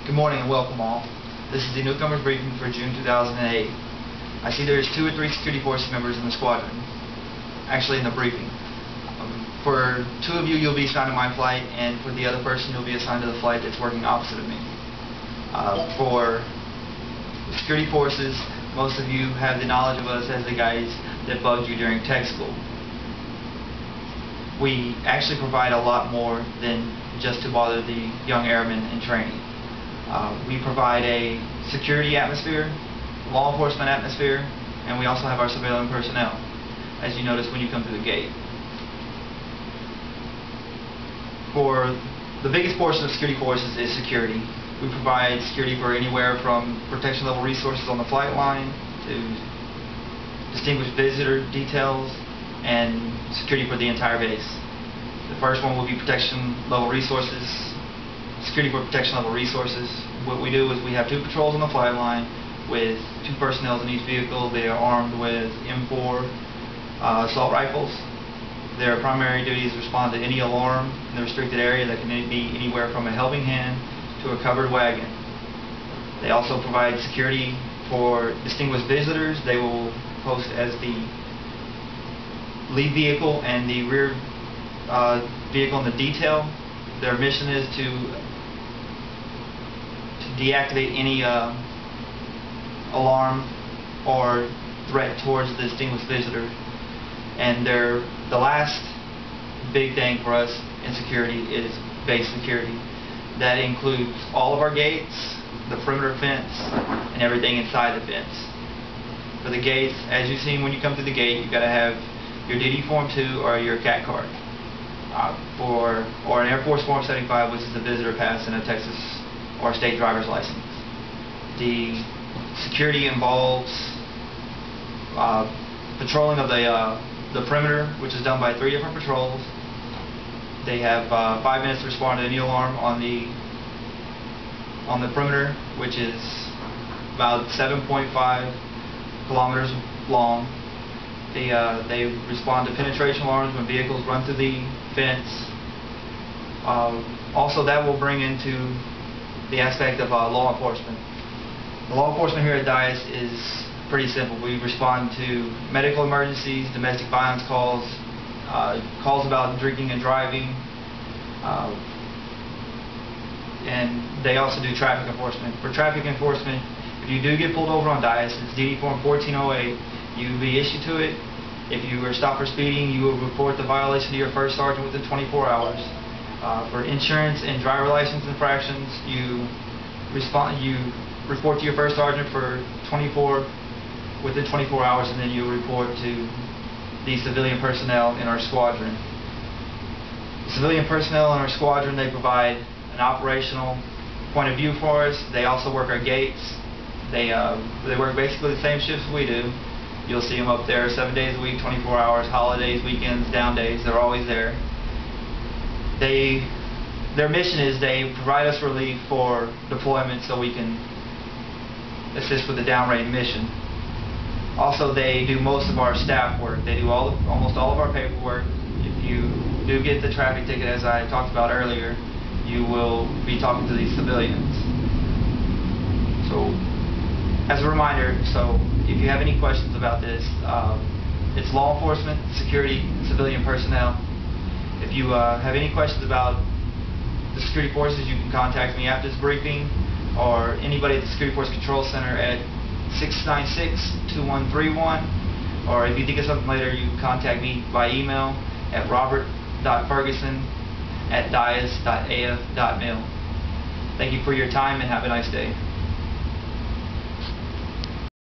Good morning and welcome all. This is the newcomers briefing for June 2008. I see there's 2 or 3 security force members in the squadron, actually in the briefing. For 2 of you, you'll be assigned to my flight, and for the other person, you'll be assigned to the flight that's working opposite of me. For security forces, most of you have the knowledge of us as the guys that bugged you during tech school. We actually provide a lot more than just to bother the young airmen in training. We provide a security atmosphere, law enforcement atmosphere, and we also have our civilian personnel, as you notice when you come through the gate. For the biggest portion of security forces is security. We provide security for anywhere from protection level resources on the flight line to distinguished visitor details and security for the entire base. The first one will be protection level resources. Security for protection level resources. What we do is we have 2 patrols on the flight line with 2 personnel in each vehicle. They are armed with M4 assault rifles. Their primary duty is to respond to any alarm in the restricted area that can be anywhere from a helping hand to a covered wagon. They also provide security for distinguished visitors. They will post as the lead vehicle and the rear vehicle in the detail. Their mission is to deactivate any alarm or threat towards the distinguished visitor. And the last big thing for us in security is base security. That includes all of our gates, the perimeter fence, and everything inside the fence. For the gates, as you've seen when you come through the gate, you've got to have your DD Form 2 or your CAT card. Or an Air Force Form 75, which is the visitor pass in a Texas or state driver's license. The security involves patrolling of the perimeter, which is done by 3 different patrols. They have 5 minutes to respond to any alarm on the perimeter, which is about 7.5 kilometers long. They respond to penetration alarms when vehicles run through the fence. Also, that will bring into the aspect of law enforcement. The law enforcement here at DIAS is pretty simple. We respond to medical emergencies, domestic violence calls, calls about drinking and driving, and they also do traffic enforcement. For traffic enforcement, if you do get pulled over on DIAS, it's DD Form 1408. You will be issued to it. If you are stopped for speeding, you will report the violation to your first sergeant within 24 hours. For insurance and driver license infractions, you report to your first sergeant within 24 hours, and then you report to the civilian personnel in our squadron. The civilian personnel in our squadron, they provide an operational point of view for us. They also work our gates. They work basically the same shifts we do. You'll see them up there 7 days a week, 24 hours, holidays, weekends, down days. They're always there. Their mission is they provide us relief for deployment so we can assist with the downrange mission. Also, they do most of our staff work. They do almost all of our paperwork. If you do get the traffic ticket, as I talked about earlier, you will be talking to these civilians. So, as a reminder, if you have any questions about this, it's law enforcement, security, civilian personnel. If you have any questions about the security forces, you can contact me after this briefing, or anybody at the Security Force Control Center at 696-2131, or if you think of something later, you can contact me by email at robert.ferguson@dias.af.mil. Thank you for your time and have a nice day.